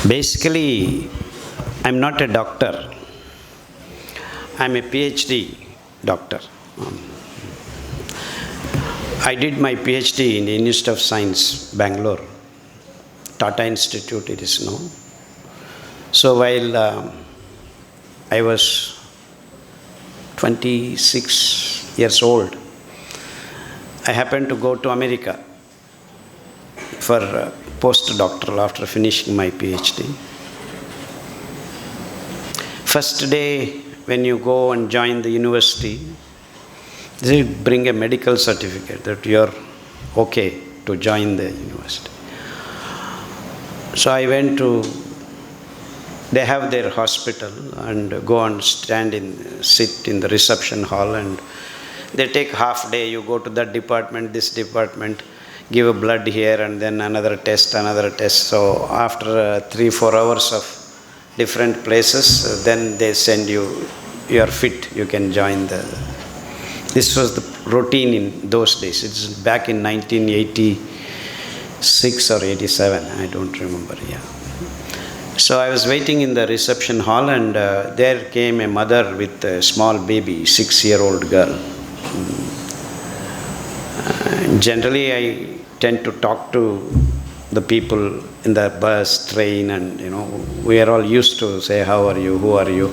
Basically, I'm not a doctor. I'm a PhD doctor. I did my PhD in the Institute of Science, Bangalore. Tata Institute it is now. So while I was 26 years old, I happened to go to America for postdoctoral after finishing my PhD. First day when you go and join the university, they bring a medical certificate that you're okay to join the university. So I went to, they have their hospital and go and sit in the reception hall, and they take half day. You go to that department, this department, give a blood here and then another test. So after 3-4 hours of different places, then they send you, you are fit, you can join the. This was the routine in those days. It's back in 1986 or 87, I don't remember, yeah. So I was waiting in the reception hall, and there came a mother with a small baby, 6-year-old girl. Generally, I tend to talk to the people in the bus, train, and we are all used to say, how are you, who are you?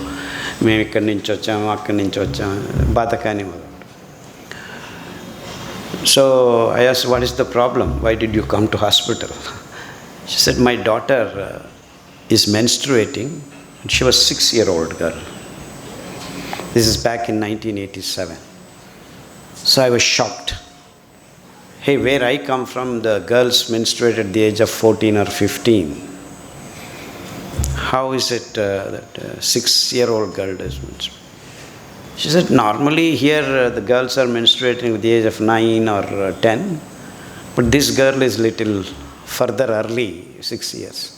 So I asked, what is the problem? Why did you come to hospital? She said, my daughter is menstruating, and she was 6-year-old girl. This is back in 1987. So I was shocked. Hey, where I come from, the girls menstruate at the age of 14 or 15. How is it that a 6-year-old girl does menstruate? She said, normally here the girls are menstruating at the age of 9 or 10, but this girl is little further early, 6 years.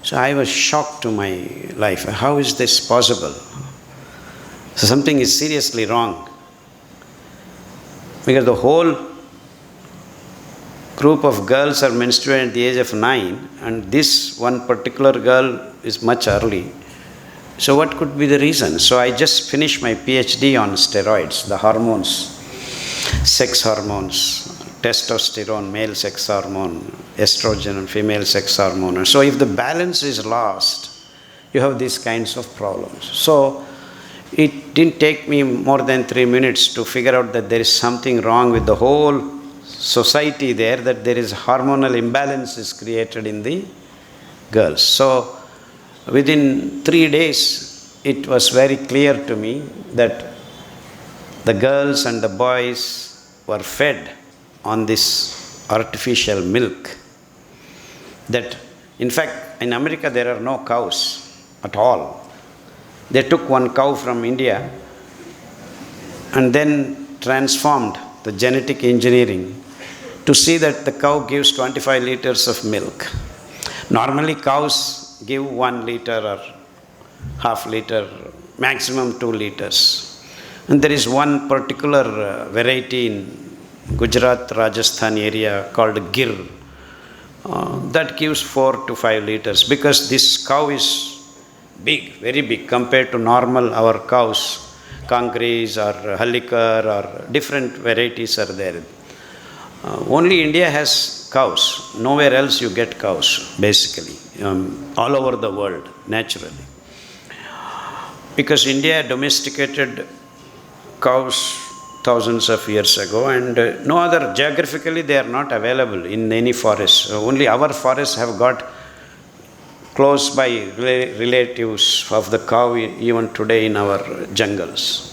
So I was shocked to my life. How is this possible? So something is seriously wrong. Because the whole group of girls are menstruating at the age of 9, and this one particular girl is much early. So what could be the reason? So I just finished my PhD on steroids, the hormones, sex hormones, testosterone, male sex hormone, estrogen and female sex hormone. And so if the balance is lost, you have these kinds of problems. So it didn't take me more than 3 minutes to figure out that there is something wrong with the whole society there, that there is hormonal imbalances created in the girls. So within 3 days, it was very clear to me that the girls and the boys were fed on this artificial milk. That, in fact, in America there are no cows at all. They took one cow from India and then transformed the genetic engineering to see that the cow gives 25 liters of milk. Normally cows give 1 liter or half liter, maximum 2 liters. And there is one particular variety in Gujarat, Rajasthan area called Gir that gives 4 to 5 liters, because this cow is big, very big compared to normal our cows, Kangris or Hallikar or different varieties are there. Only India has cows. Nowhere else you get cows, basically, all over the world, naturally. Because India domesticated cows thousands of years ago, and no other, geographically they are not available in any forest. Only our forests have got close by relatives of the cow even today in our jungles.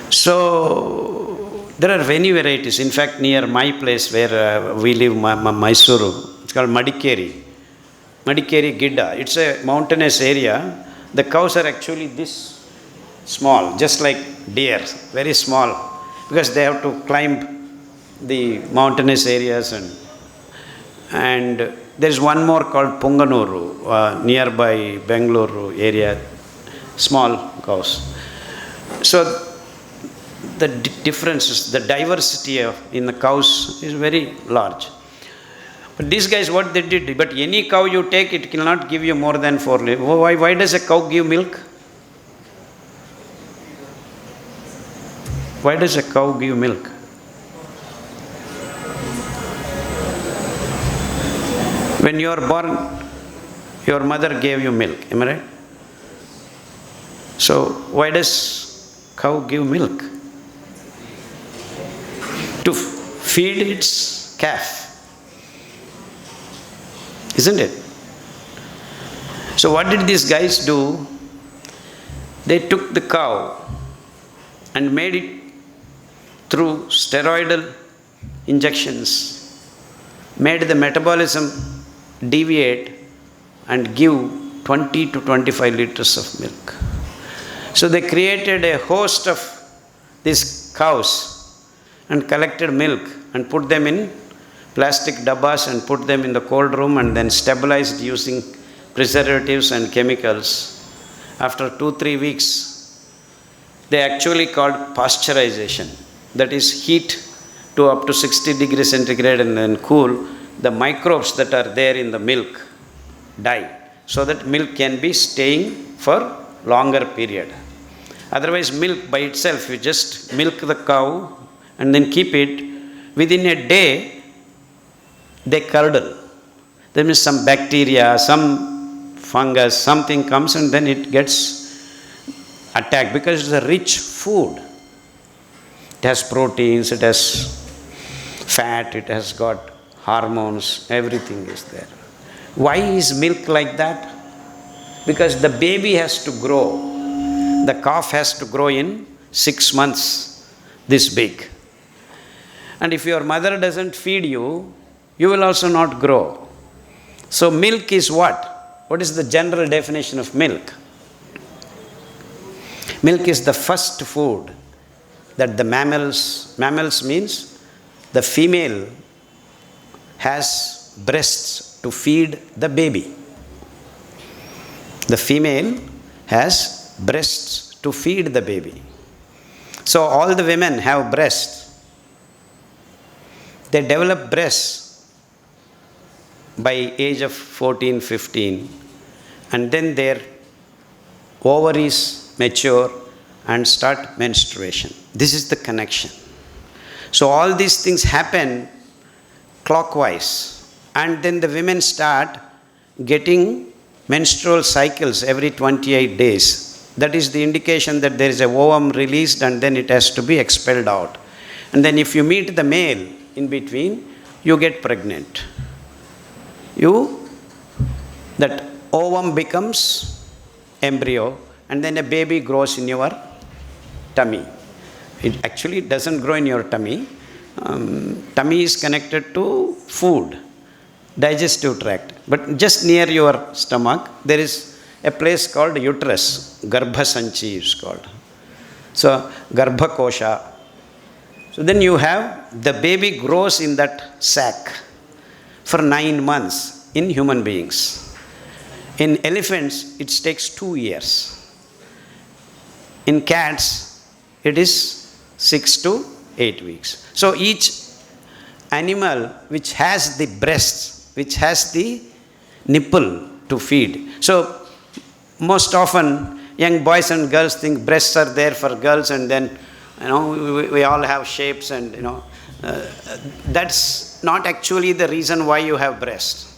So there are many varieties. In fact, near my place where we live, Mysuru, it's called Madikeri Gidda. It's a mountainous area. The cows are actually this small, just like deer, very small, because they have to climb the mountainous areas. And there is one more called Punganuru, nearby Bangalore area, small cows. So the differences, the diversity in the cows is very large. But these guys, what they did, but any cow you take, it cannot give you more than 4 liters. Why does a cow give milk? Why does a cow give milk? When you are born, your mother gave you milk, am I right? So why does cow give milk? To feed its calf. Isn't it? So what did these guys do? They took the cow and made it through steroidal injections, made the metabolism deviate and give 20 to 25 liters of milk. So they created a host of these cows and collected milk and put them in plastic dabbas and put them in the cold room and then stabilized using preservatives and chemicals. After 2-3 weeks, they actually called pasteurization. That is, heat to up to 60 degrees centigrade and then cool. The microbes that are there in the milk die, so that milk can be staying for longer period. Otherwise, milk by itself, you just milk the cow and then keep it, within a day, they curdle. There means some bacteria, some fungus, something comes and then it gets attacked because it's a rich food. It has proteins, it has fat, it has got hormones, everything is there. Why is milk like that? Because the baby has to grow. The calf has to grow in 6 months this big. And if your mother doesn't feed you, you will also not grow. So milk is what? What is the general definition of milk? Milk is the first food that the mammals means the female has breasts to feed the baby. The female has breasts to feed the baby. So all the women have breasts. They develop breasts by age of 14, 15, and then their ovaries mature and start menstruation. This is the connection. So all these things happen clockwise, and then the women start getting menstrual cycles every 28 days. That is the indication that there is a ovum released and then it has to be expelled out. And then if you meet the male in between, you get pregnant. That ovum becomes embryo and then a baby grows in your tummy. It actually doesn't grow in your tummy. Tummy is connected to food, digestive tract. But just near your stomach, there is a place called uterus. Garbha Sanchi is called. So, Garbha Kosha. So then you have, the baby grows in that sac for 9 months in human beings. In elephants, it takes 2 years. In cats, it is 6 to 8 weeks. So each animal which has the breasts, which has the nipple to feed. So most often young boys and girls think breasts are there for girls, and then we all have shapes, and that's not actually the reason why you have breasts.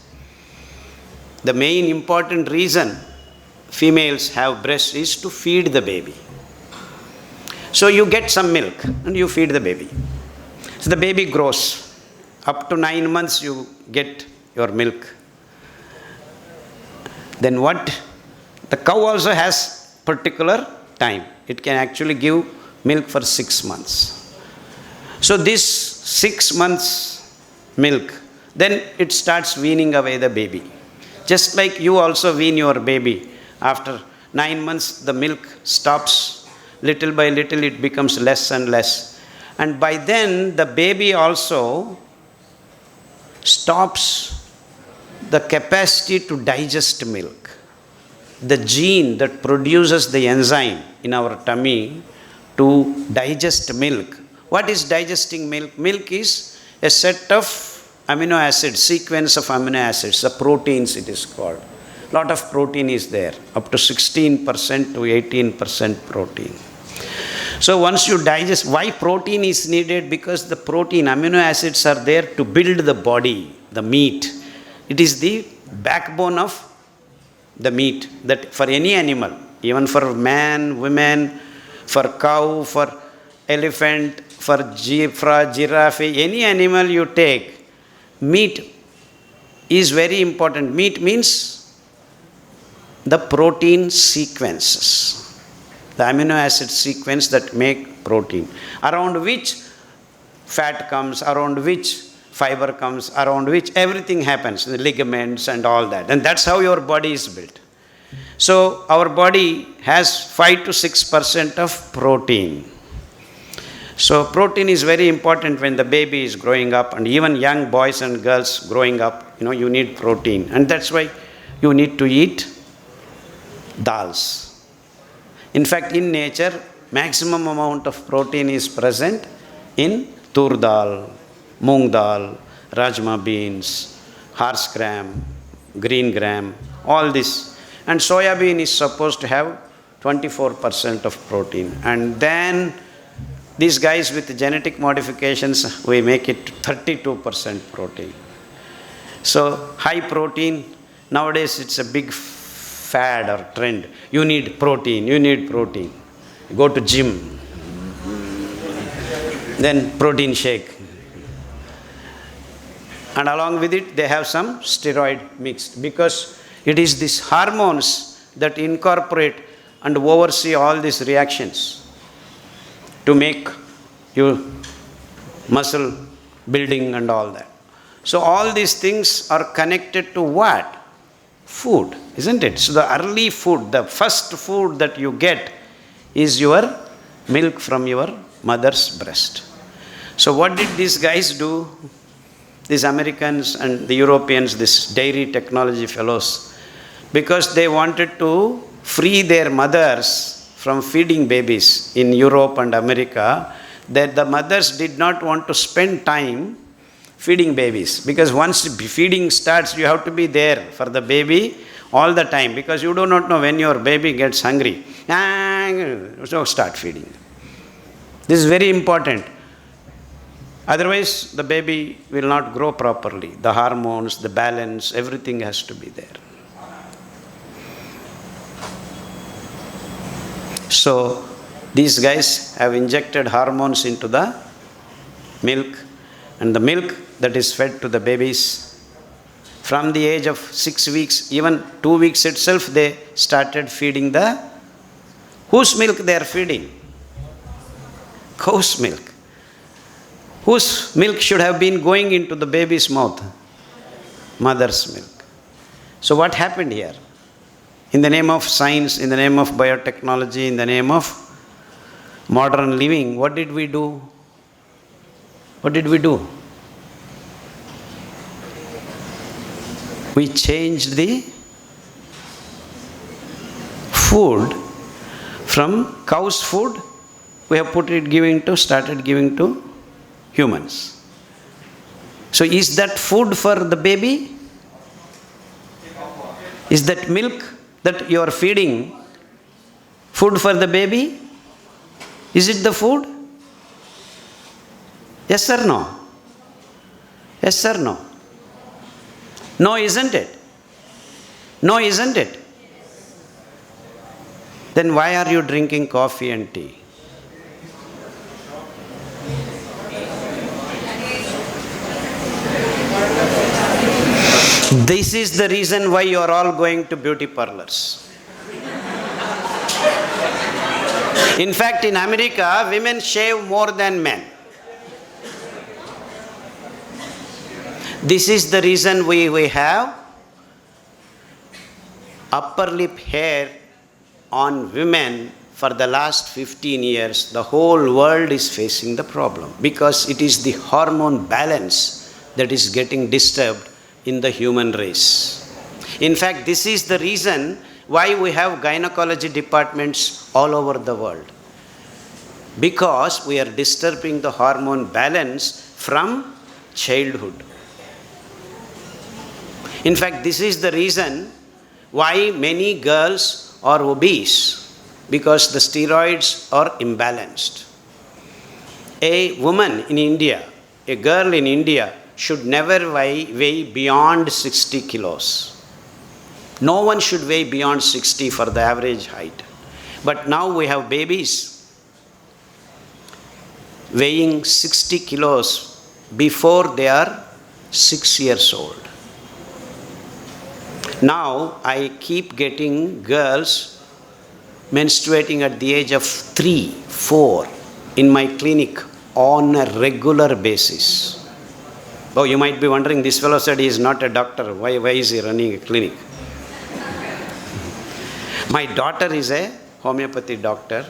The main important reason females have breasts is to feed the baby. So you get some milk and you feed the baby. So the baby grows. Up to 9 months you get your milk. Then what? The cow also has particular time. It can actually give milk for 6 months. So this 6 months milk, then it starts weaning away the baby. Just like you also wean your baby. After 9 months the milk stops. Little by little it becomes less and less. And by then the baby also stops the capacity to digest milk. The gene that produces the enzyme in our tummy to digest milk. What is digesting milk? Milk is a set of amino acids, sequence of amino acids, the proteins it is called. Lot of protein is there, up to 16% to 18% protein. So once you digest, why protein is needed? Because the protein, amino acids are there to build the body, the meat. It is the backbone of the meat that for any animal, even for man, women, for cow, for elephant, for giraffe, any animal you take, meat is very important. Meat means the protein sequences, the amino acid sequence that make protein, around which fat comes, around which fiber comes, around which everything happens, the ligaments and all that. And that's how your body is built. So our body has 5 to 6% of protein. So protein is very important when the baby is growing up, and even young boys and girls growing up, you need protein. And that's why you need to eat dals. In fact, in nature, maximum amount of protein is present in tur dal, moong dal, rajma beans, horse gram, green gram, all this. And soya bean is supposed to have 24% of protein. And then these guys with genetic modifications, we make it 32% protein. So high protein, nowadays it's a big fad or trend. You need protein, you need protein. Go to gym, then protein shake. And along with it, they have some steroid mixed, because it is these hormones that incorporate and oversee all these reactions to make you muscle building and all that. So all these things are connected to what? Food, isn't it? So the early food, the first food that you get is your milk from your mother's breast. So what did these guys do? These Americans and the Europeans, these dairy technology fellows, because they wanted to free their mothers from feeding babies in Europe and America, that the mothers did not want to spend time feeding babies, because once feeding starts, you have to be there for the baby all the time, because you do not know when your baby gets hungry. So start feeding. This is very important. Otherwise, the baby will not grow properly. The hormones, the balance, everything has to be there. So these guys have injected hormones into the milk, and the milk that is fed to the babies from the age of 6 weeks, even 2 weeks itself, they started feeding the, whose milk they are feeding? Cow's milk. Whose milk should have been going into the baby's mouth? Mother's milk. So what happened here? In the name of science, in the name of biotechnology, in the name of modern living, what did we do? What did we do? We changed the food from cow's food, we have started giving to humans. So is that food for the baby? Is that milk that you are feeding food for the baby? Is it the food? Yes or no? Yes or no? No, isn't it? No, isn't it? Then why are you drinking coffee and tea? This is the reason why you are all going to beauty parlors. In fact, in America, women shave more than men. This is the reason we have upper lip hair on women for the last 15 years. The whole world is facing the problem, because it is the hormone balance that is getting disturbed in the human race. In fact, this is the reason why we have gynecology departments all over the world, because we are disturbing the hormone balance from childhood. In fact, this is the reason why many girls are obese, because the steroids are imbalanced. A woman in India, a girl in India should never weigh beyond 60 kilos. No one should weigh beyond 60 for the average height. But now we have babies weighing 60 kilos before they are 6 years old. Now I keep getting girls menstruating at the age of 3, 4 in my clinic on a regular basis. Oh, you might be wondering, this fellow said he is not a doctor. Why is he running a clinic? My daughter is a homeopathy doctor.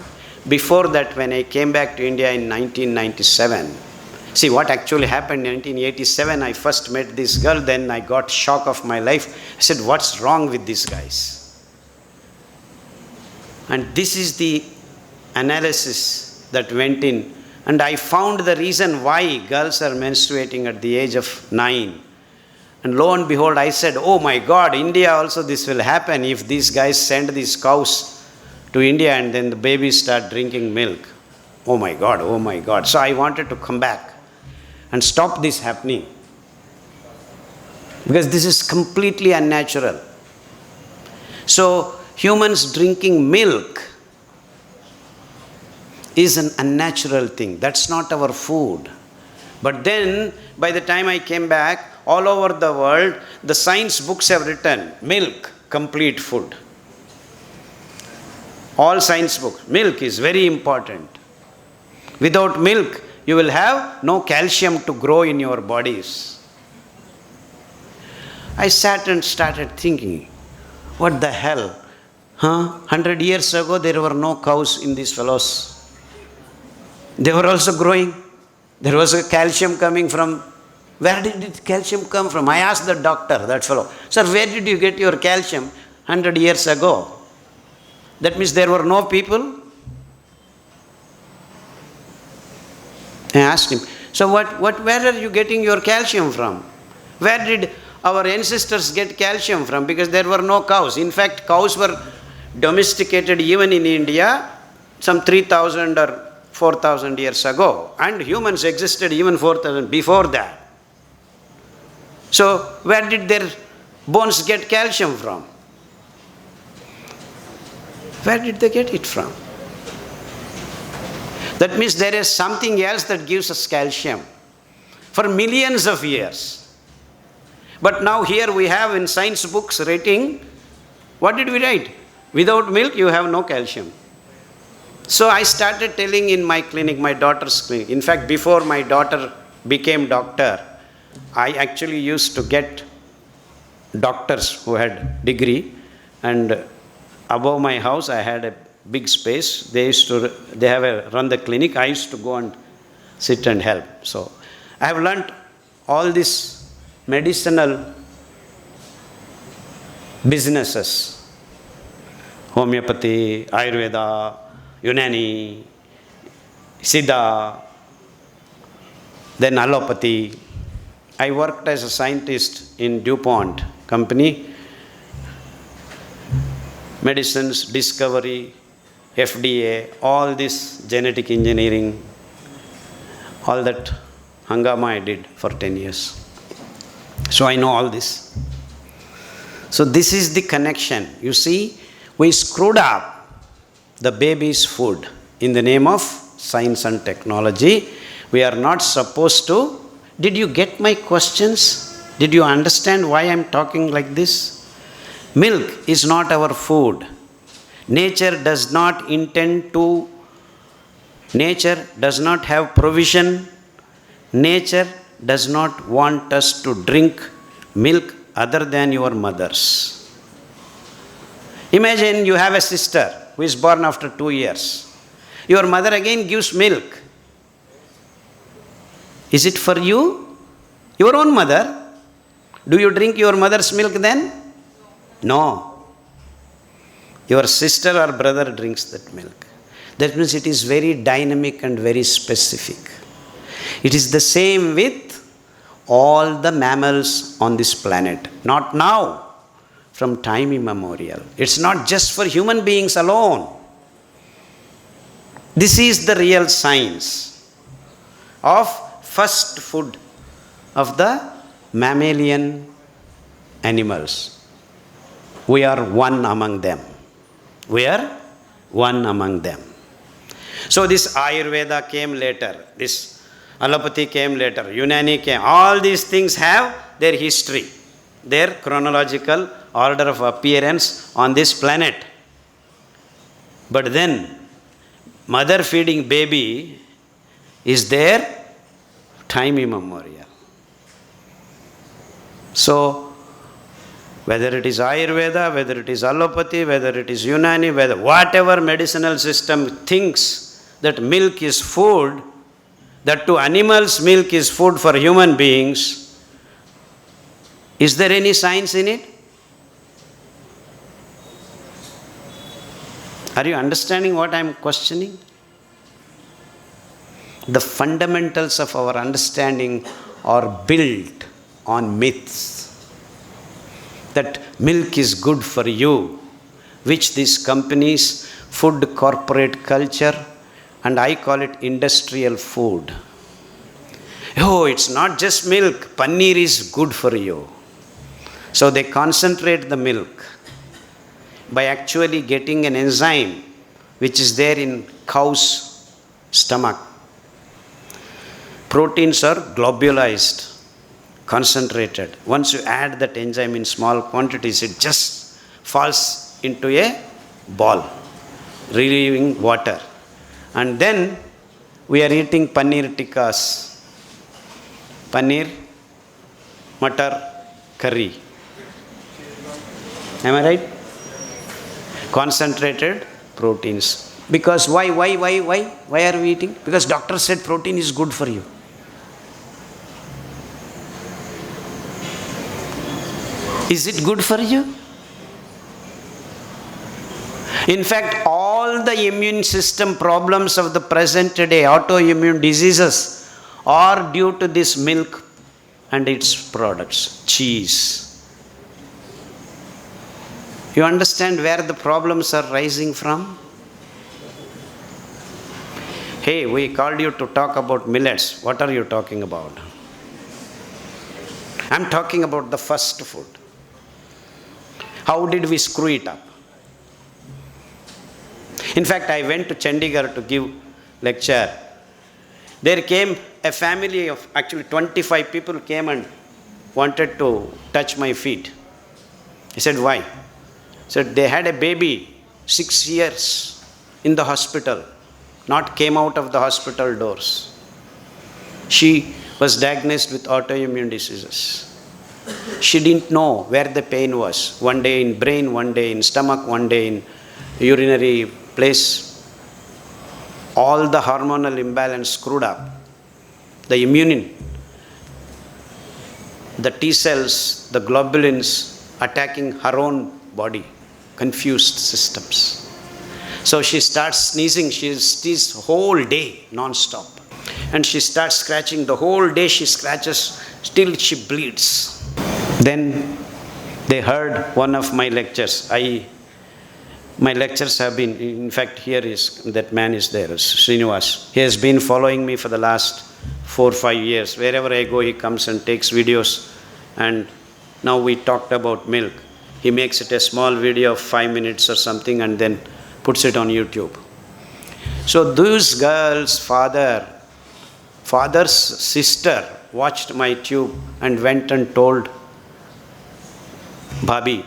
Before that, when I came back to India in 1997, see what actually happened in 1987, I first met this girl, then I got shock of my life. I said, what's wrong with these guys? And this is the analysis that went in. And I found the reason why girls are menstruating at the age of 9. And lo and behold, I said, oh my God, India also this will happen if these guys send these cows to India and then the babies start drinking milk. Oh my God, oh my God. So I wanted to come back and stop this happening, because this is completely unnatural. So humans drinking milk is an unnatural thing. That's not our food. But then, by the time I came back, all over the world, the science books have written, milk, complete food. All science books, milk is very important. Without milk, you will have no calcium to grow in your bodies. I sat and started thinking, what the hell? 100 years ago, there were no cows in these fellows. They were also growing. There was a calcium coming from. Where did the calcium come from? I asked the doctor, that fellow, sir, where did you get your calcium 100 years ago? That means there were no people? I asked him, so where are you getting your calcium from? Where did our ancestors get calcium from? Because there were no cows. In fact, cows were domesticated even in India some 3,000 or 4,000 years ago. And humans existed even 4,000 before that. So where did their bones get calcium from? Where did they get it from? That means there is something else that gives us calcium for millions of years. But now here we have in science books writing, what did we write? Without milk you have no calcium. So I started telling in my clinic, my daughter's clinic. In fact, before my daughter became doctor, I actually used to get doctors who had degree, and above my house I had a big space. They have run the clinic. I used to go and sit and help. So I have learnt all these medicinal businesses, homeopathy, Ayurveda, Unani, Siddha, then allopathy. I worked as a scientist in DuPont company, medicines, discovery, FDA, all this genetic engineering, all that hangama I did for 10 years. So I know all this. So this is the connection. You see, we screwed up the baby's food in the name of science and technology. We are not supposed to. Did you get my questions? Did you understand why I am talking like this? Milk is not our food. Nature does not have provision. Nature does not want us to drink milk other than your mother's. Imagine you have a sister who is born after 2 years. Your mother again gives milk. Is it for you? Your own mother? Do you drink your mother's milk then? No. Your sister or brother drinks that milk. That means it is very dynamic and very specific. It is the same with all the mammals on this planet. Not now, from time immemorial. It's not just for human beings alone. This is the real science of first food of the mammalian animals. We are one among them. We are one among them. So this Ayurveda came later, this allopathy came later, Unani came. All these things have their history, their chronological order of appearance on this planet. But then, mother feeding baby is there time immemorial. So, whether it is Ayurveda, whether it is allopathy, whether it is Unani, whether whatever medicinal system thinks that milk is food, that to animals milk is food for human beings, is there any science in it? Are you understanding what I am questioning? The fundamentals of our understanding are built on myths. That milk is good for you, which these companies, food corporate culture, and I call it industrial food. Oh, it's not just milk, paneer is good for you. So they concentrate the milk by actually getting an enzyme which is there in cow's stomach. Proteins are globulized, concentrated. Once you add that enzyme in small quantities, it just falls into a ball, relieving water. And then we are eating paneer tikkas, paneer, matar, curry. Am I right? Concentrated proteins. Because why are we eating? Because doctor said protein is good for you. Is it good for you? In fact, all the immune system problems of the present day, autoimmune diseases, are due to this milk and its products, cheese. You understand where the problems are rising from? Hey, we called you to talk about millets. What are you talking about? I'm talking about the first food. How did we screw it up? In fact, I went to Chandigarh to give lecture. There came a family of actually 25 people came and wanted to touch my feet. I said, why? So they had a baby, 6 years in the hospital, not came out of the hospital doors. She was diagnosed with autoimmune diseases. She didn't know where the pain was. One day in brain, one day in stomach, one day in urinary place. All the hormonal imbalance screwed up. The immune, the T cells, the globulins attacking her own body, confused systems. So she starts sneezing. She sneezes whole day non-stop. And she starts scratching. The whole day she scratches, still she bleeds. Then they heard one of my lectures. My lectures have been, in fact, here is, that man is there, Srinivas. He has been following me for the last 4 or 5 years. Wherever I go, he comes and takes videos. And now we talked about milk. He makes it a small video of 5 minutes or something and then puts it on YouTube. So this girl's father's sister watched my tube and went and told Bhabhi,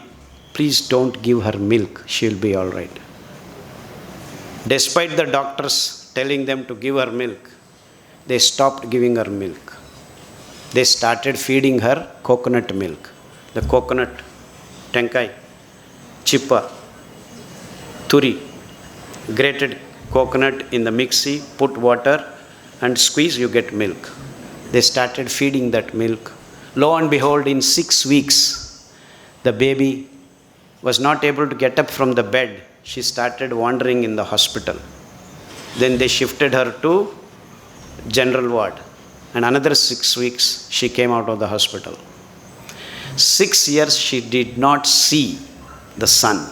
please don't give her milk, she'll be all right. Despite the doctors telling them to give her milk, they stopped giving her milk. They started feeding her coconut milk. The coconut, tenkai, chippa, turi, grated coconut in the mixie, put water and squeeze, you get milk. They started feeding that milk. Lo and behold, in 6 weeks, the baby was not able to get up from the bed. She started wandering in the hospital. Then they shifted her to general ward. and another 6 weeks she came out of the hospital. 6 years she did not see the sun.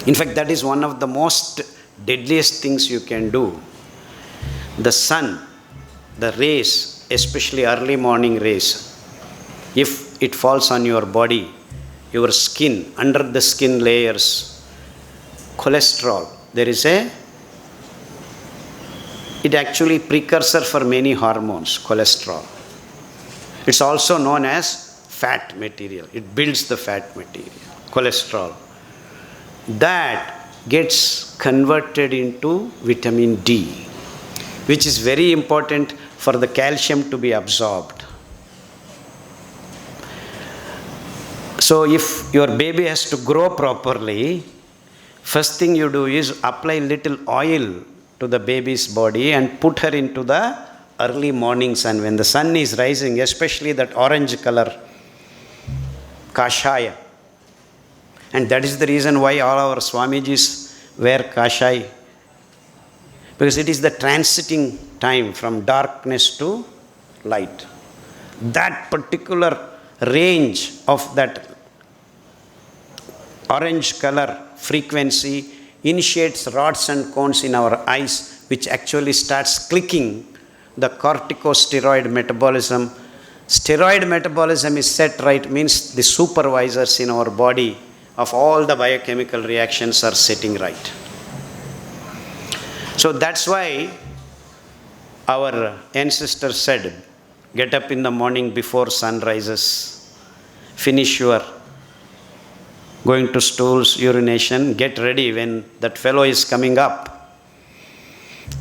In fact, that is one of the most deadliest things you can do. The sun, the rays, especially early morning rays, if it falls on your body, your skin, under the skin layers, cholesterol, there is it actually precursor for many hormones, cholesterol. It's also known as fat material. It builds the fat material, cholesterol. That gets converted into vitamin D, which is very important for the calcium to be absorbed. So if your baby has to grow properly, first thing you do is apply little oil to the baby's body and put her into the early morning sun. When the sun is rising, especially that orange color, kashaya. And that is the reason why all our Swamijis wear kashaya. Because it is the transiting time from darkness to light. That particular range of that orange color frequency initiates rods and cones in our eyes, which actually starts clicking the corticosteroid metabolism. Steroid metabolism is set right, means the supervisors in our body of all the biochemical reactions are setting right. So that's why our ancestors said, get up in the morning before sun rises, finish your going to stools, urination, get ready when that fellow is coming up.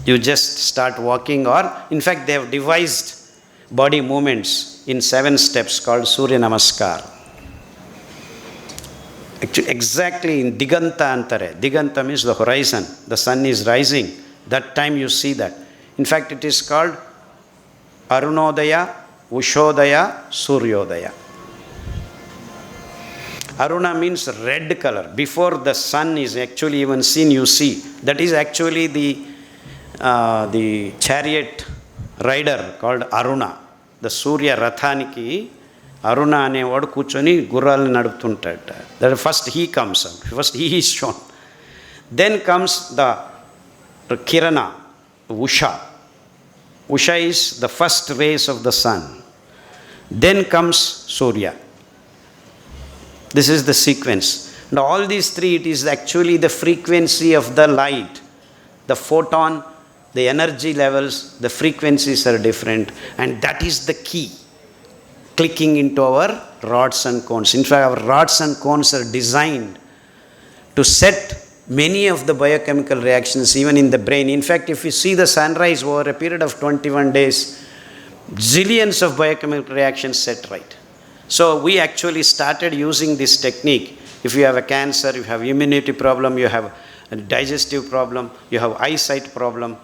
You just start walking, or in fact they have devised body movements in 7 steps called Surya Namaskar. Actually, exactly in Diganta Antare. Diganta means the horizon. The sun is rising. That time you see that. In fact, it is called Arunodaya, Ushodaya, Suryodaya. Aruna means red color. Before the sun is actually even seen, you see. That is actually the chariot rider called Aruna. The Surya Rathaniki, Aruna అనేవాడు కూర్చొని గుర్రాలను నడుపుతుంటాడు. That first he comes out. First he is shown. Then comes the Kirana, Usha. Usha is the first rays of the sun. Then comes Surya. This is the sequence. And all these three, it is actually the frequency of the light. The photon, the energy levels, the frequencies are different. And that is the key, clicking into our rods and cones. In fact, our rods and cones are designed to set many of the biochemical reactions even in the brain. In fact, if you see the sunrise over a period of 21 days, zillions of biochemical reactions set right. So we actually started using this technique. If you have a cancer, you have immunity problem, you have a digestive problem, you have eyesight problem,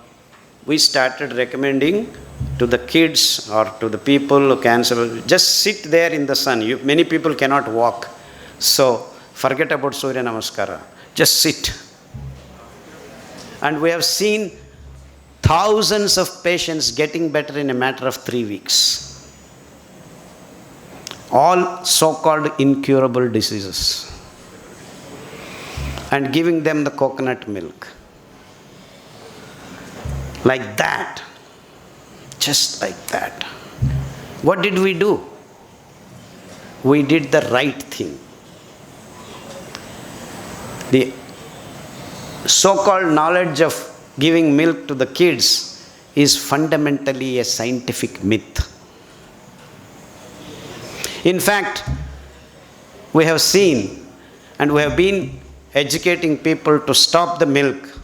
we started recommending to the kids or to the people who cancer, just sit there in the sun. Many people cannot walk. So forget about Surya Namaskara. Just sit. And we have seen thousands of patients getting better in a matter of 3 weeks. All so-called incurable diseases. And giving them the coconut milk. Like that. Just like that. What did we do? We did the right thing. The so-called knowledge of giving milk to the kids is fundamentally a scientific myth. In fact, we have seen and we have been educating people to stop the milk.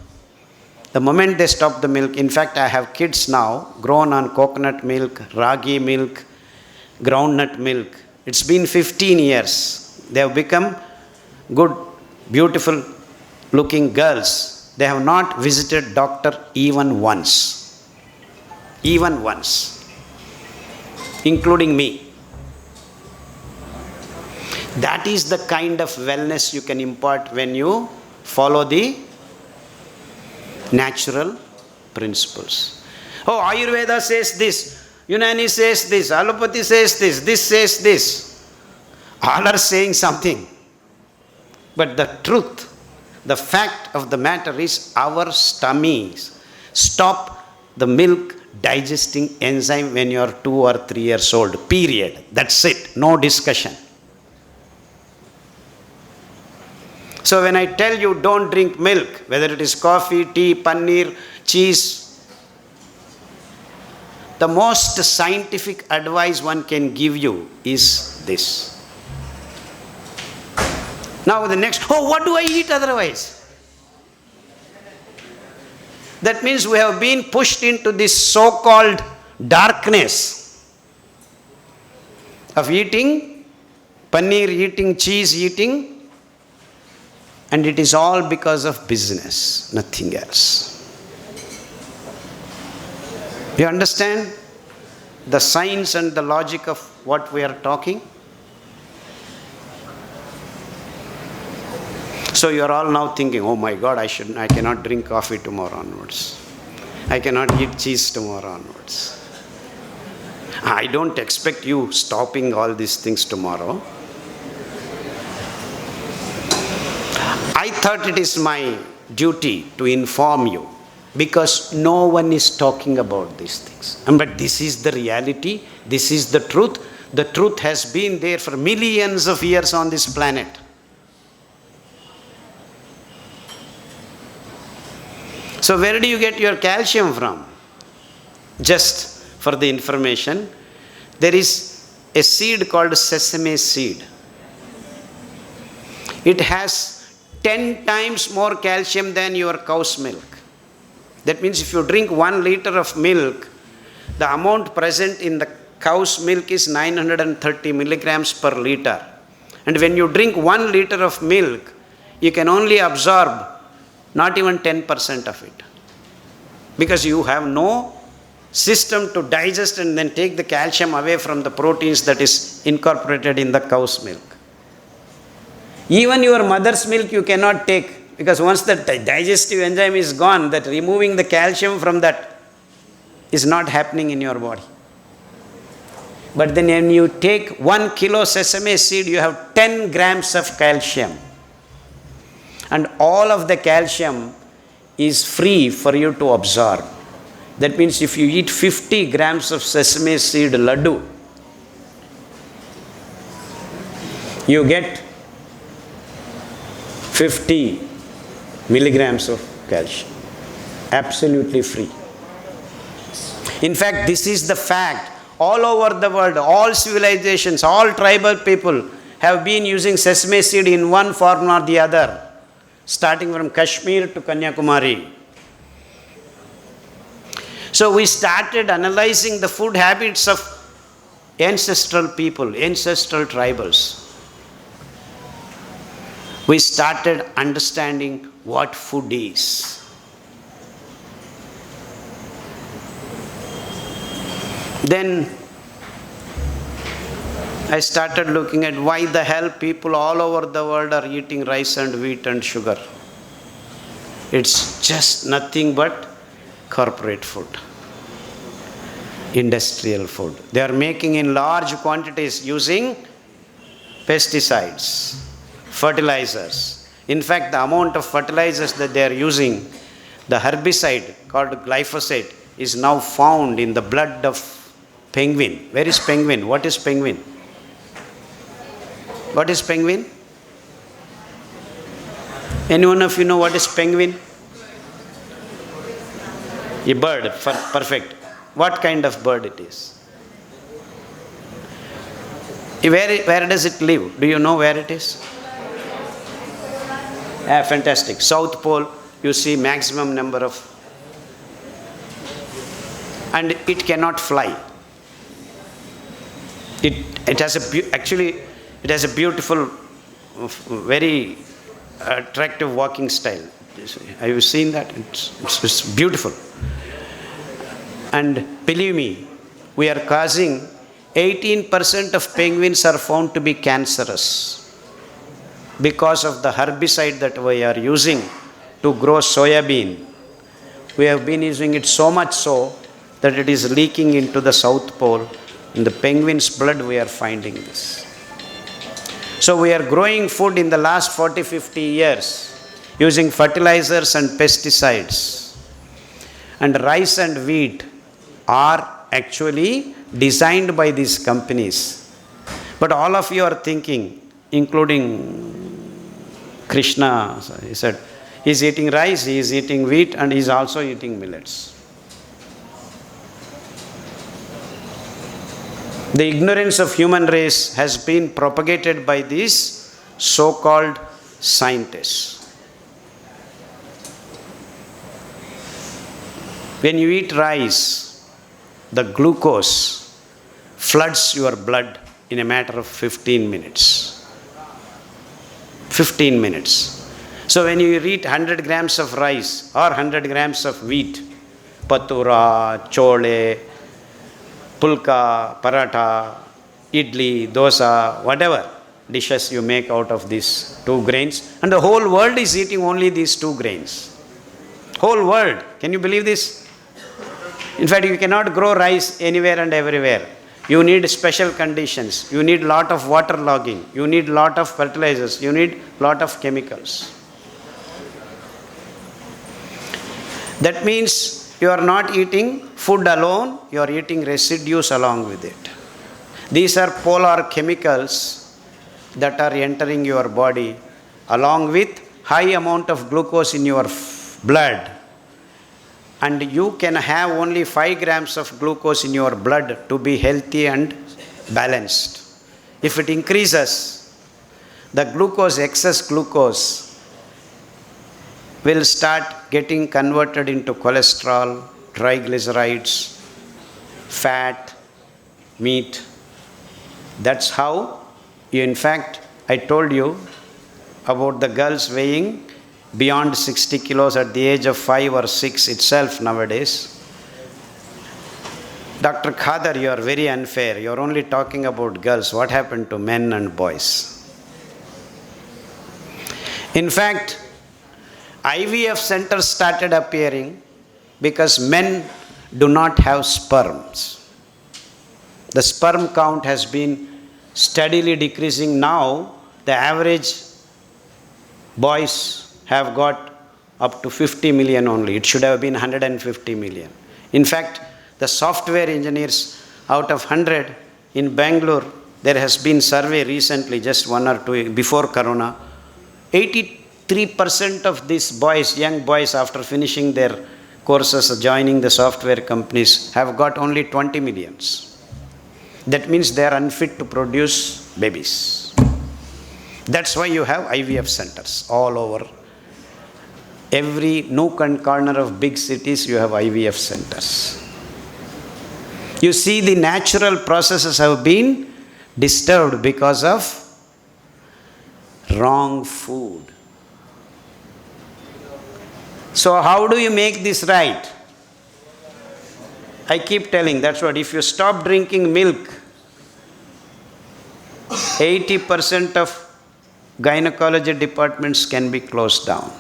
The moment they stop the milk, in fact, I have kids now grown on coconut milk, ragi milk, groundnut milk. It's been 15 years. They have become good, beautiful looking girls. They have not visited doctor even once. Even once. Including me. That is the kind of wellness you can impart when you follow the natural principles. Oh, Ayurveda says this, Unani says this, Allopathy says this says this. All are saying something. But the truth, the fact of the matter is our tummies stop the milk digesting enzyme when you are 2 or 3 years old. Period. That's it. No discussion. So when I tell you don't drink milk, whether it is coffee, tea, paneer, cheese, the most scientific advice one can give you is this. Now the next, oh, what do I eat otherwise? That means we have been pushed into this so-called darkness of eating paneer, eating cheese, eating, and it is all because of business, nothing else. You understand the science and the logic of what we are talking? So you are all now thinking, oh my God, I cannot drink coffee tomorrow onwards. I cannot eat cheese tomorrow onwards. I don't expect you stopping all these things tomorrow. I thought it is my duty to inform you because no one is talking about these things. But this is the reality. This is the truth. The truth has been there for millions of years on this planet. So where do you get your calcium from? Just for the information, there is a seed called sesame seed. It has 10 times more calcium than your cow's milk. That means if you drink 1 liter of milk, the amount present in the cow's milk is 930 milligrams per liter. And when you drink 1 liter of milk, you can only absorb not even 10% of it. Because you have no system to digest and then take the calcium away from the proteins that is incorporated in the cow's milk. Even your mother's milk you cannot take, because once the digestive enzyme is gone, that removing the calcium from that is not happening in your body. But then when you take 1 kilo sesame seed, you have 10 grams of calcium. And all of the calcium is free for you to absorb. That means if you eat 50 grams of sesame seed laddu, you get 50 milligrams of calcium. Absolutely free. In fact, this is the fact. All over the world, all civilizations, all tribal people have been using sesame seed in one form or the other, starting from Kashmir to Kanyakumari. So we started analyzing the food habits of ancestral people, ancestral tribals. We started understanding what food is. Then I started looking at why the hell people all over the world are eating rice and wheat and sugar. It's just nothing but corporate food, industrial food. They are making in large quantities using pesticides, fertilizers. In fact, the amount of fertilizers that they are using, the herbicide called glyphosate, is now found in the blood of penguin. Where is penguin? What is penguin? What is penguin? Anyone of you know what is penguin? A bird. Perfect. What kind of bird it is? Where does it live? Do you know where it is? Fantastic. South Pole, you see maximum number of, and it cannot fly. It has a beautiful, very attractive walking style. Have you seen that? It's beautiful. And believe me, we are causing 18% of penguins are found to be cancerous because of the herbicide that we are using to grow soya bean. We have been using it so much so that it is leaking into the South Pole. In the penguin's blood we are finding this. So we are growing food in the last 40-50 years using fertilizers and pesticides. And rice and wheat are actually designed by these companies. But all of you are thinking, including Krishna, he said, he is eating rice, he is eating wheat, and he is also eating millets. The ignorance of human race has been propagated by these so-called scientists. When you eat rice, the glucose floods your blood in a matter of 15 minutes. 15 minutes. So when you eat 100 grams of rice or 100 grams of wheat, patura, chole, pulka, paratha, idli, dosa, whatever dishes you make out of these 2 grains, and the whole world is eating only these 2 grains. Whole world. Can you believe this? In fact, you cannot grow rice anywhere and everywhere. You need special conditions. You need lot of water logging. You need lot of fertilizers. You need lot of chemicals. That means you are not eating food alone, you are eating residues along with it. These are polar chemicals that are entering your body along with high amount of glucose in your blood. And you can have only 5 grams of glucose in your blood to be healthy and balanced. If it increases, the glucose, excess glucose, will start getting converted into cholesterol, triglycerides, fat, meat. That's how you, in fact, I told you about the girls weighing beyond 60 kilos at the age of 5 or 6 itself nowadays. Dr. Khadar, you are very unfair. You are only talking about girls. What happened to men and boys? In fact, IVF centers started appearing because men do not have sperms. The sperm count has been steadily decreasing. Now, the average boys have got up to 50 million only. It should have been 150 million. In fact, the software engineers out of 100 in Bangalore, there has been survey recently, just 1 or 2 before Corona, 83% of these boys, young boys, after finishing their courses, joining the software companies, have got only 20 millions. That means they are unfit to produce babies. That's why you have IVF centers all over. Every nook and corner of big cities, you have IVF centers. You see, the natural processes have been disturbed because of wrong food. So how do you make this right? I keep telling, that's what, if you stop drinking milk, 80% of gynecology departments can be closed down.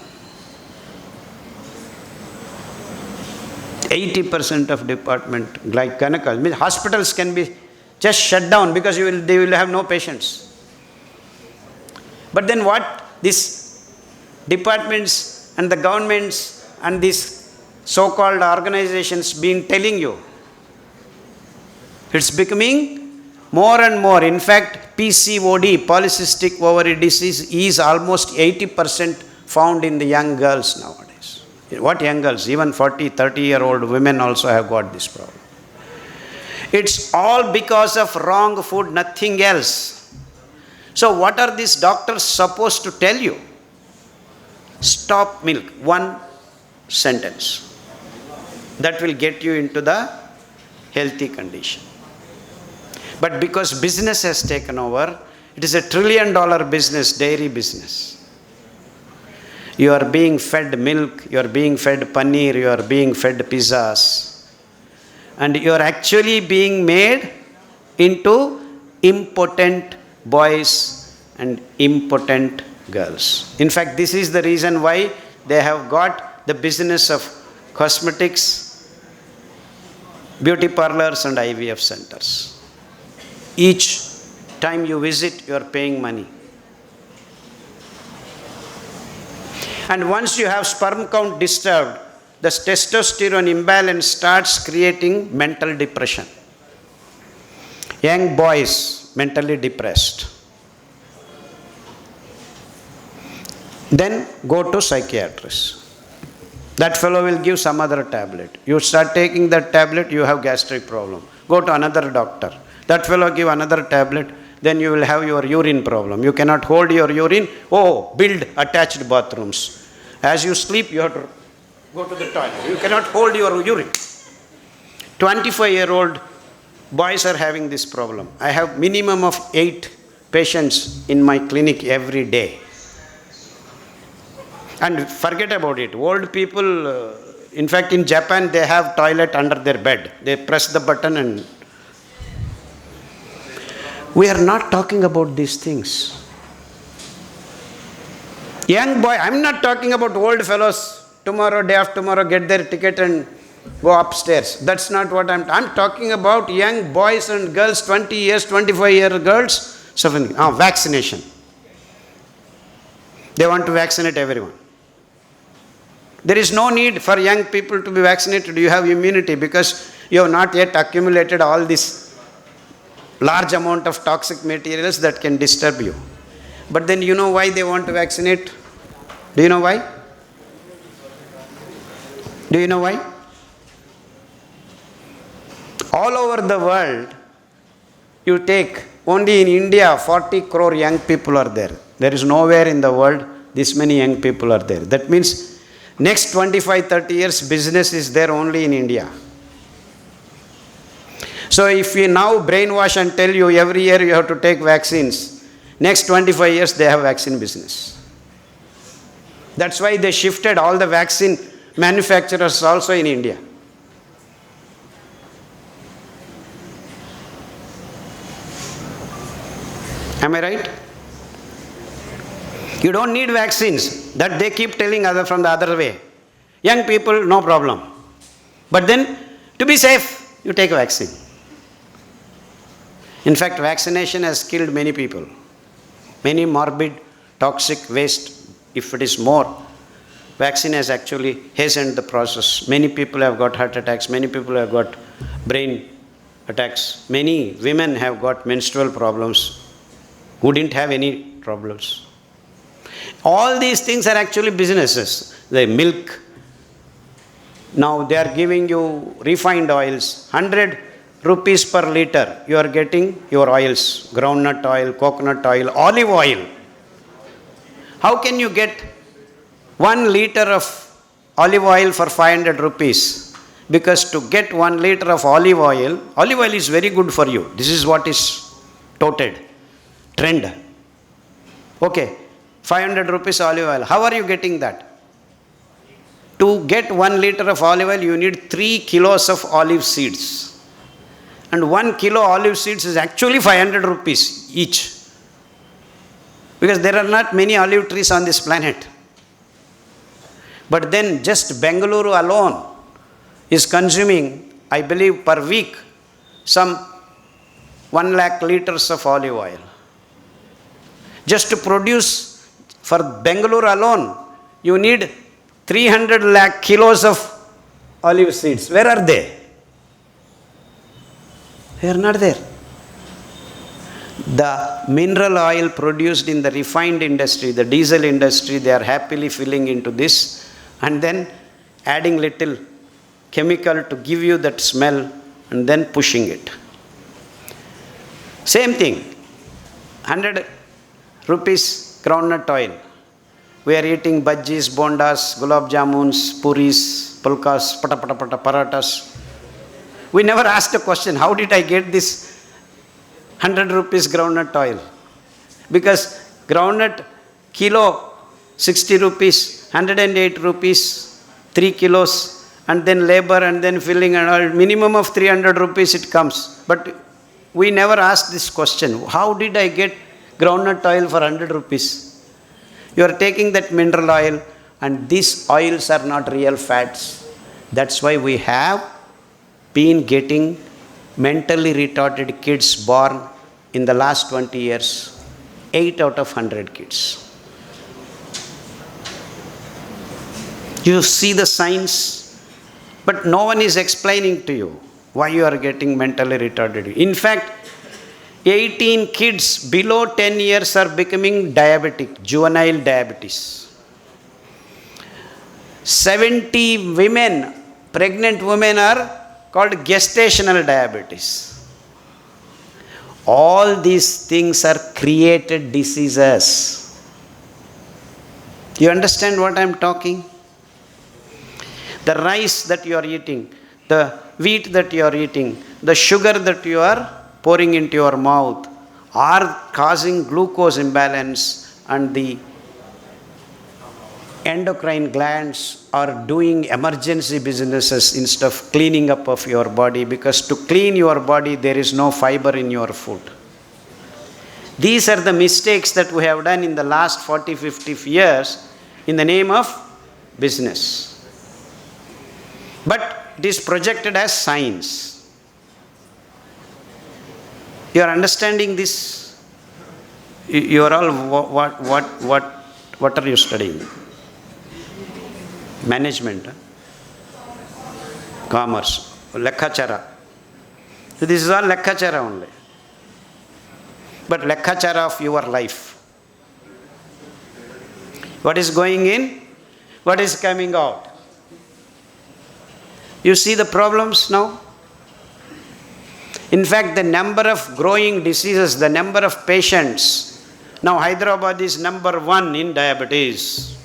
80% of department, like gynecology, means hospitals can be just shut down because they will have no patients. But then what these departments and the governments and these so-called organizations been telling you? It's becoming more and more. In fact, PCOD, polycystic ovary disease, is almost 80% found in the young girls nowadays. What young girls? Even 40, 30-year-old women also have got this problem. It's all because of wrong food, nothing else. So what are these doctors supposed to tell you? Stop milk. One sentence. That will get you into the healthy condition. But because business has taken over, it is $1 trillion business, dairy business. You are being fed milk, you are being fed paneer, you are being fed pizzas. And you are actually being made into impotent boys and impotent girls. In fact, this is the reason why they have got the business of cosmetics beauty parlors and IVF centers. Each time you visit, you are paying money. And once you have sperm count disturbed, the testosterone imbalance starts creating mental depression. Young boys mentally depressed. Then go to psychiatrist. That fellow will give some other tablet. You start taking that tablet, you have gastric problem. Go to another doctor. That fellow give another tablet, then you will have your urine problem. You cannot hold your urine. Oh, build attached bathrooms. As you sleep, you have to go to the toilet. You cannot hold your urine. 25-year-old boys are having this problem. I have minimum of 8 patients in my clinic every day. And forget about it. Old people, in fact in Japan, they have toilet under their bed. They press the button and... We are not talking about these things. Young boy, I'm not talking about old fellows. Tomorrow, day after tomorrow, get their ticket and go upstairs. That's not what I'm talking about. Young boys and girls, 20 years, 25-year girls, suffering. Vaccination. They want to vaccinate everyone. There is no need for young people to be vaccinated. You have immunity because you have not yet accumulated all this large amount of toxic materials that can disturb you. But then you know why they want to vaccinate? Do you know why? Do you know why? All over the world, you take, only in India, 40 crore young people are there. There is nowhere in the world this many young people are there. That means next 25-30 years business is there only in India. So if we now brainwash and tell you every year you have to take vaccines, next 25 years they have vaccine business. That's why they shifted all the vaccine manufacturers also in India. Am I right? You don't need vaccines. That they keep telling from the other way. Young people, no problem. But then, to be safe, you take a vaccine. In fact, vaccination has killed many people. Many morbid, toxic waste, if it is more, vaccine has actually hastened the process. Many people have got heart attacks. Many people have got brain attacks. Many women have got menstrual problems who didn't have any problems. All these things are actually businesses. The milk, now they are giving you refined oils, 100 rupees per liter. You are getting your oils, groundnut oil, coconut oil, olive oil. How can you get 1 liter of olive oil for 500 rupees? Because to get 1 liter of olive oil is very good for you. This is what is touted, trend. Okay. 500 rupees olive oil. How are you getting that? To get 1 liter of olive oil, you need 3 kilos of olive seeds. And 1 kilo olive seeds is actually 500 rupees each. Because there are not many olive trees on this planet. But then just Bengaluru alone is consuming, I believe, per week, some 1 lakh liters of olive oil. Just to produce for Bengaluru alone, you need 300 lakh kilos of olive seeds. Where are they? They are not there. The mineral oil produced in the refined industry, the diesel industry, they are happily filling into this and then adding little chemical to give you that smell and then pushing it. Same thing, 100 rupees groundnut oil. We are eating bhajis, bondas, gulab jamuns, puris, pulkas, paratas. We never asked a question, how did I get this 100 rupees groundnut oil? Because groundnut kilo 60 rupees, 108 rupees, 3 kilos, and then labor and then filling and all, minimum of 300 rupees it comes. But we never asked this question, how did I get groundnut oil for 100 rupees? You are taking that mineral oil and these oils are not real fats. That's why we have been getting mentally retarded kids born in the last 20 years? 8 out of 100 kids. You see the signs, but no one is explaining to you why you are getting mentally retarded. In fact, 18 kids below 10 years are becoming diabetic, juvenile diabetes. 70 women, pregnant women, are called gestational diabetes. All these things are created diseases. You understand what I am talking? The rice that you are eating, the wheat that you are eating, the sugar that you are pouring into your mouth are causing glucose imbalance, and the endocrine glands are doing emergency businesses instead of cleaning up of your body, because to clean your body there is no fiber in your food. These are the mistakes that we have done in the last 40-50 years in the name of business. But it is projected as science. You are understanding this? You are all, what are you studying? Management, commerce, lekkachara. So this is all lekkachara only. But lekkachara of your life. What is going in? What is coming out? You see the problems now? In fact, the number of growing diseases, the number of patients, now Hyderabad is number 1 in diabetes.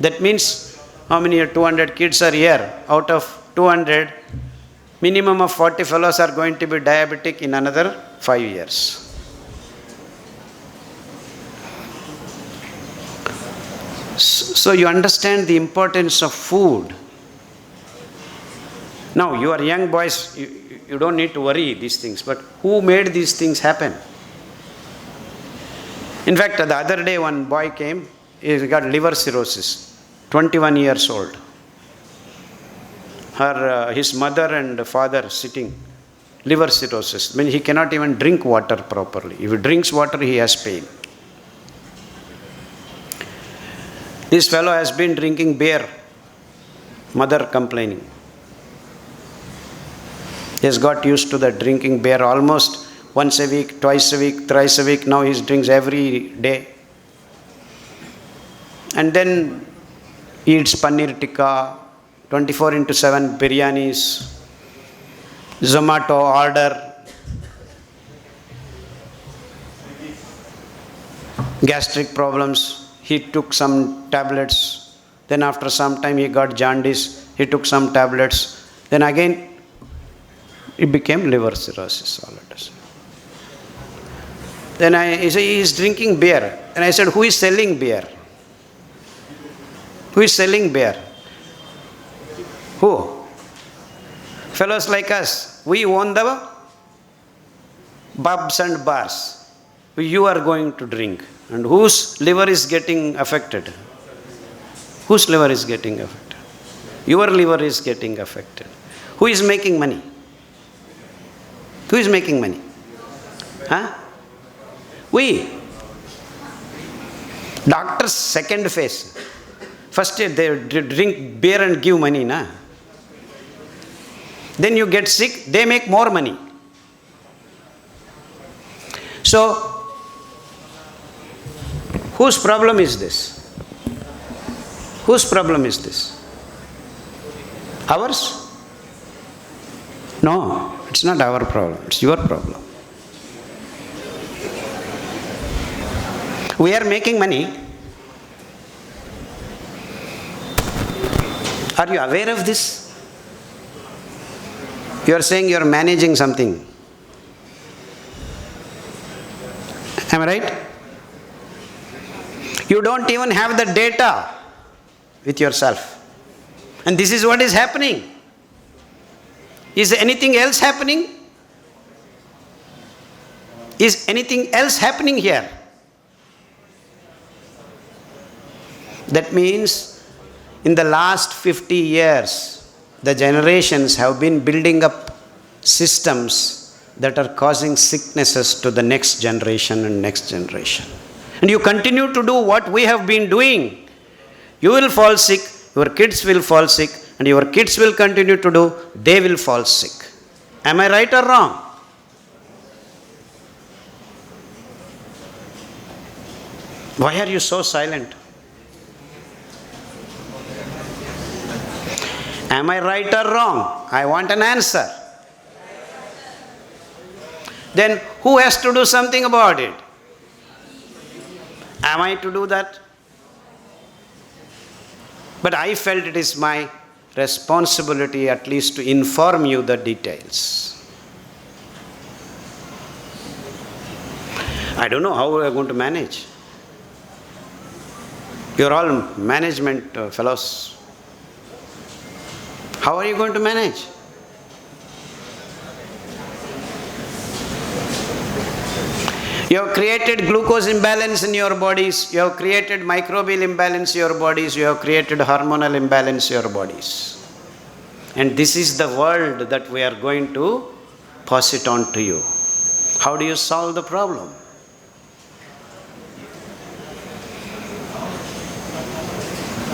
That means, how many 200 kids are here? Out of 200, minimum of 40 fellows are going to be diabetic in another 5 years. So you understand the importance of food. Now, you are young boys, you don't need to worry these things, but who made these things happen? In fact, the other day one boy came, he got liver cirrhosis, 21 years old. His mother and father sitting, liver cirrhosis. I mean, he cannot even drink water properly. If he drinks water, he has pain. This fellow has been drinking beer, mother complaining. He has got used to the drinking beer almost once a week, twice a week, thrice a week. Now he drinks every day. And then eats paneer tikka, 24/7 biryanis, Zomato order, gastric problems. He took some tablets. Then after some time he got jaundice. He took some tablets. Then again it became liver cirrhosis all of a sudden. Then he said, he is drinking beer. And I said, who is selling beer? Who is selling beer? Who? Fellows like us. We own the pubs and bars. You are going to drink. And whose liver is getting affected? Whose liver is getting affected? Your liver is getting affected. Who is making money? Who is making money? Huh? We. Doctors' second phase. First they drink beer and give money, na? Then you get sick, they make more money. So, whose problem is this? Whose problem is this? Ours? No, it's not our problem, it's your problem. We are making money. Are you aware of this? You are saying you are managing something. Am I right? You don't even have the data with yourself. And this is what is happening. Is anything else happening? Is anything else happening here? That means in the last 50 years, the generations have been building up systems that are causing sicknesses to the next generation and next generation. And you continue to do what we have been doing. You will fall sick, your kids will fall sick, and your kids will continue to do, they will fall sick. Am I right or wrong? Why are you so silent? Am I right or wrong? I want an answer. Then who has to do something about it? Am I to do that? But I felt it is my responsibility at least to inform you the details. I don't know how we are going to manage. You are all management fellows. How are you going to manage? You have created glucose imbalance in your bodies. You have created microbial imbalance in your bodies. You have created hormonal imbalance in your bodies. And this is the world that we are going to pass it on to you. How do you solve the problem?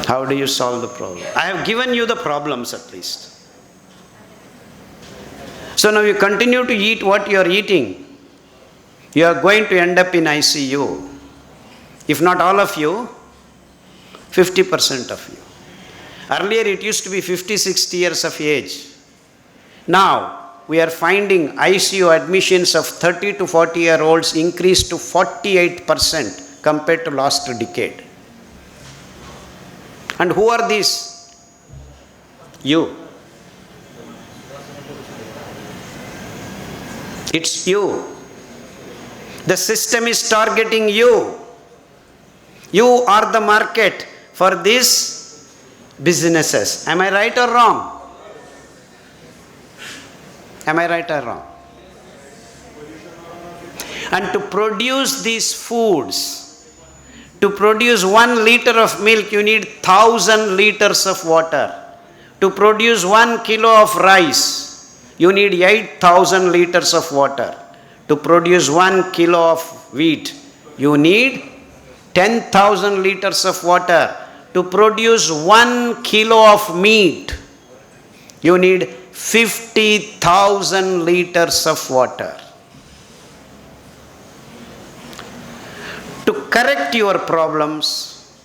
How do you solve the problem? I have given you the problems at least. So now you continue to eat what you are eating. You are going to end up in ICU. If not all of you, 50% of you. Earlier it used to be 50, 60 years of age. Now we are finding ICU admissions of 30 to 40-year-olds increased to 48% compared to last decade. And who are these? You. It's you. The system is targeting you. You are the market for these businesses. Am I right or wrong? Am I right or wrong? And to produce these foods, to produce 1 liter of milk, you need 1,000 liters of water. To produce 1 kilo of rice, you need 8,000 liters of water. To produce 1 kilo of wheat, you need 10,000 liters of water. To produce 1 kilo of meat, you need 50,000 liters of water. To correct your problems,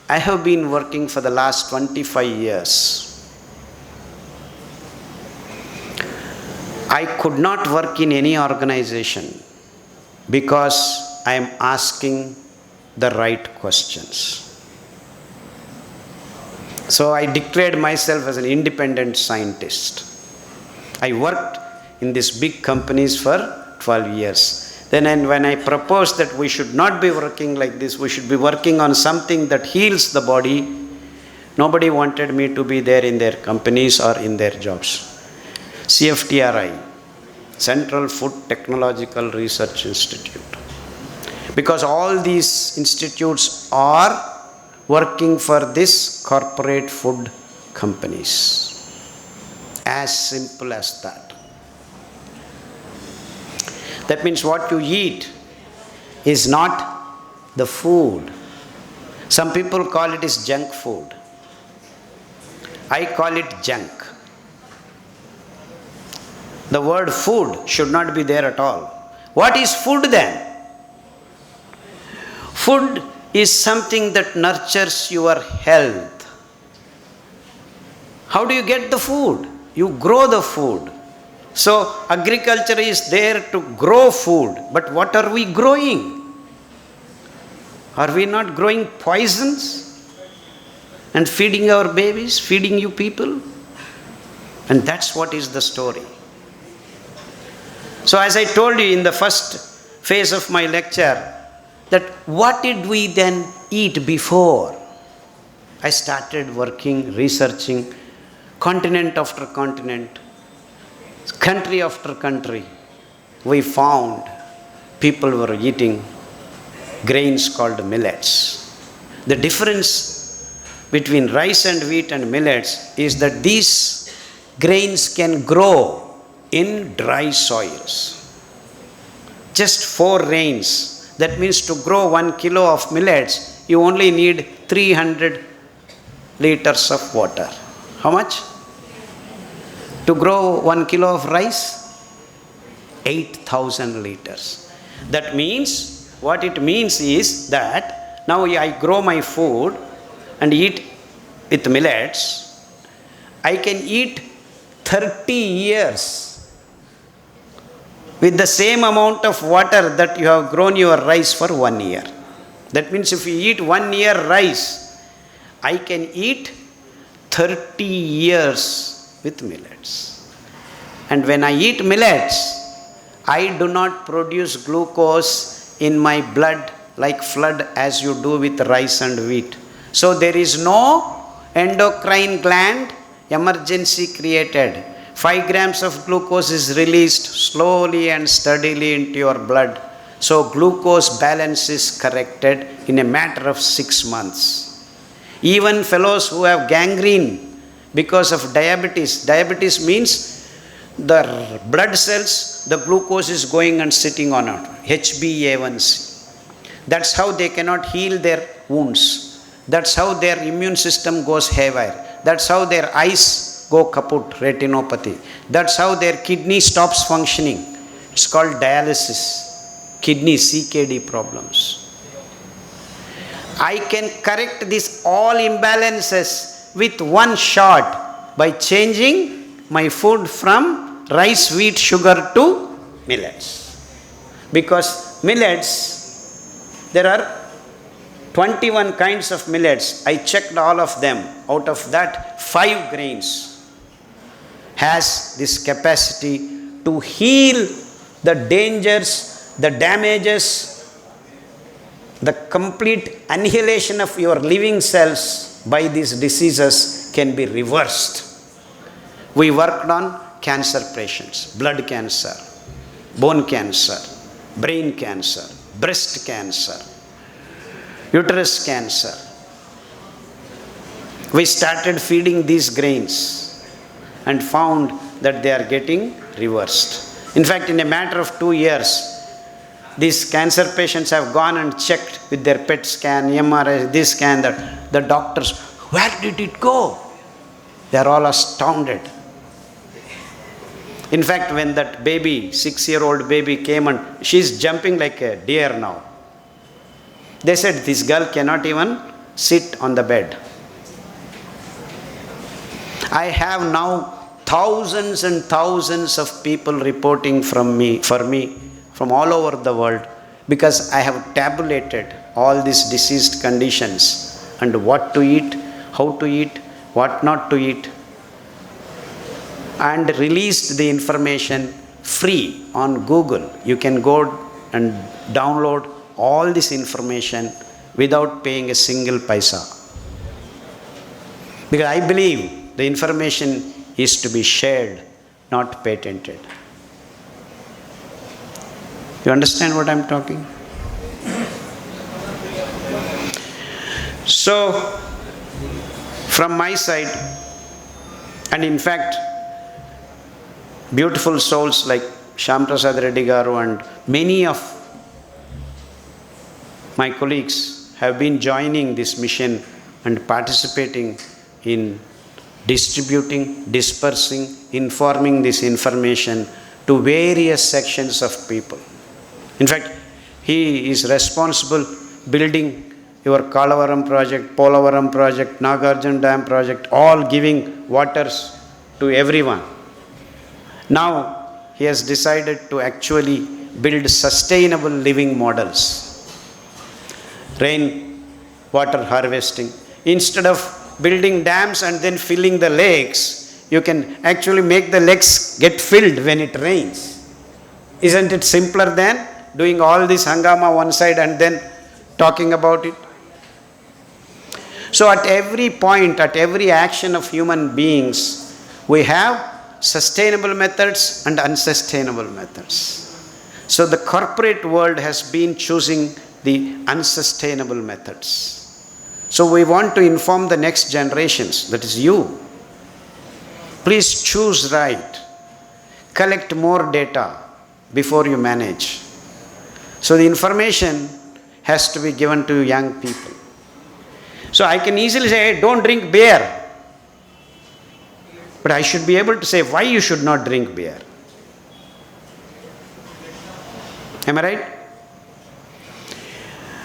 I have been working for the last 25 years. I could not work in any organization because I am asking the right questions. So I declared myself as an independent scientist. I worked in these big companies for 12 years. Then when I proposed that we should not be working like this, we should be working on something that heals the body, nobody wanted me to be there in their companies or in their jobs. CFTRI, Central Food Technological Research Institute. Because all these institutes are working for this corporate food companies. As simple as that. That means what you eat is not the food. Some people call it is junk food. I call it junk. The word food should not be there at all. What is food then? Food is something that nurtures your health. How do you get the food? You grow the food. So agriculture is there to grow food. But what are we growing? Are we not growing poisons and feeding our babies, feeding you people? And that's what is the story. So as I told you in the first phase of my lecture, that what did we then eat before? I started working, researching, continent after continent, country after country. We found people were eating grains called millets. The difference between rice and wheat and millets is that these grains can grow in dry soils. Just 4 rains. That means to grow 1 kilo of millets, you only need 300 liters of water. How much? To grow 1 kilo of rice? 8,000 liters. That means, what it means is that now I grow my food and eat with millets. I can eat 30 years with the same amount of water that you have grown your rice for 1 year. That means if you eat 1 year rice, I can eat 30 years with millets. And when I eat millets, I do not produce glucose in my blood like flood as you do with rice and wheat. So there is no endocrine gland emergency created. 5 grams of glucose is released slowly and steadily into your blood. So glucose balance is corrected in a matter of 6 months. Even fellows who have gangrene because of diabetes. Diabetes means the blood cells, the glucose is going and sitting on it. HbA1c. That's how they cannot heal their wounds. That's how their immune system goes haywire. That's how their eyes go kaput, retinopathy. That's how their kidney stops functioning. It's called dialysis. Kidney CKD problems. I can correct this all imbalances with one shot by changing my food from rice, wheat, sugar to millets. Because millets, there are 21 kinds of millets. I checked all of them. Out of that, 5 grains has this capacity to heal the dangers, the damages, the complete annihilation of your living cells by these diseases can be reversed. We worked on cancer patients, blood cancer, bone cancer, brain cancer, breast cancer, uterus cancer. We started feeding these grains and found that they are getting reversed. In fact, in a matter of 2 years, these cancer patients have gone and checked with their PET scan, MRI, this scan, that. The doctors, where did it go? They are all astounded. In fact, when that baby, 6-year-old baby came and she's jumping like a deer now. They said, this girl cannot even sit on the bed. I have now thousands and thousands of people reporting for me, from all over the world, because I have tabulated all these diseased conditions and what to eat, how to eat, what not to eat, and released the information free on Google. You can go and download all this information without paying a single paisa. Because I believe the information is to be shared, not patented. You understand what I'm talking? So, from my side, and in fact, beautiful souls like Shyam Prasad Reddy Garu and many of my colleagues have been joining this mission and participating in distributing, dispersing, informing this information to various sections of people. In fact, he is responsible building your Kalavaram project, Polavaram project, Nagarjuna Dam project, all giving waters to everyone. Now, he has decided to actually build sustainable living models. Rain water harvesting. Instead of building dams and then filling the lakes, you can actually make the lakes get filled when it rains. Isn't it simpler than doing all this hangama one side and then talking about it? So at every point, at every action of human beings, we have sustainable methods and unsustainable methods. So the corporate world has been choosing the unsustainable methods. So we want to inform the next generations, that is you, Please choose right. Collect more data before you manage. So the information has to be given to young people. So I can easily say, hey, don't drink beer. But I should be able to say why you should not drink beer. Am I right?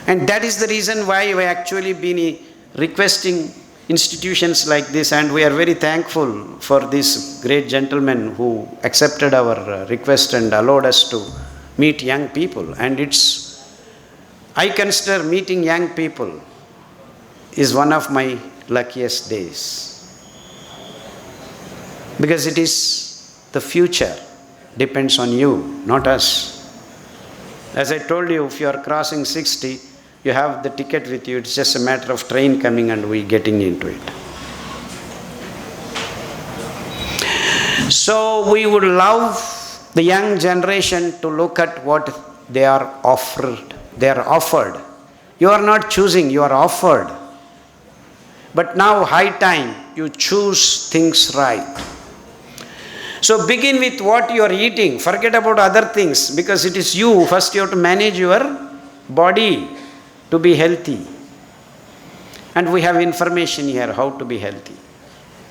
And that is the reason why we actually been requesting institutions like this, and we are very thankful for this great gentleman who accepted our request and allowed us to meet young people. And I consider meeting young people is one of my luckiest days. Because it is the future depends on you, not us. As I told you, if you are crossing 60, you have the ticket with you. It's just a matter of train coming and we getting into it. So we would love the young generation to look at what they are offered. They are offered. You are not choosing, you are offered. But now high time you choose things right. So begin with what you are eating. Forget about other things, because it is you. First you have to manage your body to be healthy. And we have information here how to be healthy.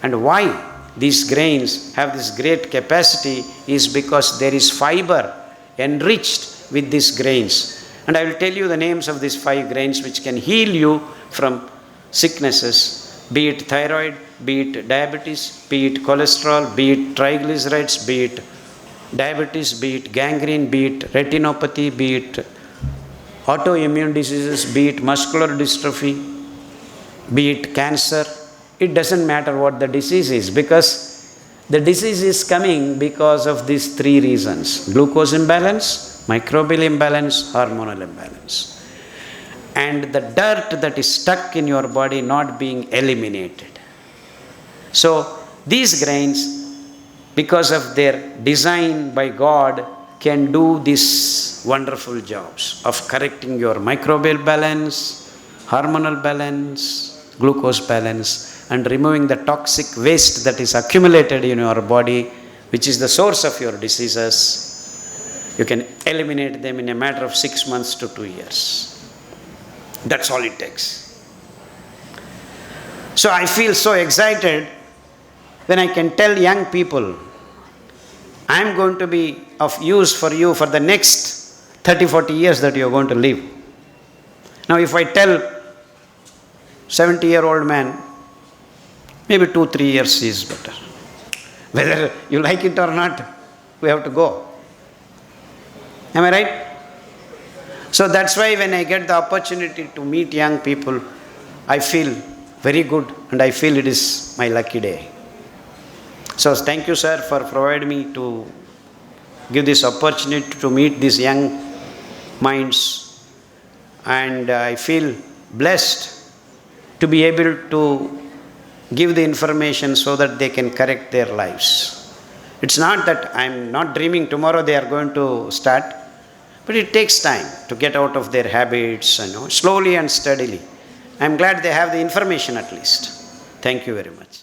And why these grains have this great capacity is because there is fiber enriched with these grains. And I will tell you the names of these 5 grains which can heal you from sicknesses, be it thyroid, be it diabetes, be it cholesterol, be it triglycerides, be it diabetes, be it gangrene, be it retinopathy, be it autoimmune diseases, be it muscular dystrophy, be it cancer. It doesn't matter what the disease is, because the disease is coming because of these 3 reasons: glucose imbalance, microbial imbalance, hormonal imbalance. And the dirt that is stuck in your body not being eliminated. So these grains, because of their design by God, can do these wonderful jobs of correcting your microbial balance, hormonal balance, glucose balance, and removing the toxic waste that is accumulated in your body, which is the source of your diseases. You can eliminate them in a matter of 6 months to 2 years. That's all it takes. So I feel so excited when I can tell young people, I am going to be of use for you for the next 30-40 years that you are going to live. Now if I tell 70-year-old man, maybe 2-3 years is better. Whether you like it or not, we have to go. Am I right? So that's why when I get the opportunity to meet young people, I feel very good and I feel it is my lucky day. So thank you, sir, for providing me to give this opportunity to meet these young minds. And I feel blessed to be able to give the information so that they can correct their lives. It's not that I'm not dreaming tomorrow they are going to start, but it takes time to get out of their habits, slowly and steadily. I'm glad they have the information at least. Thank you very much.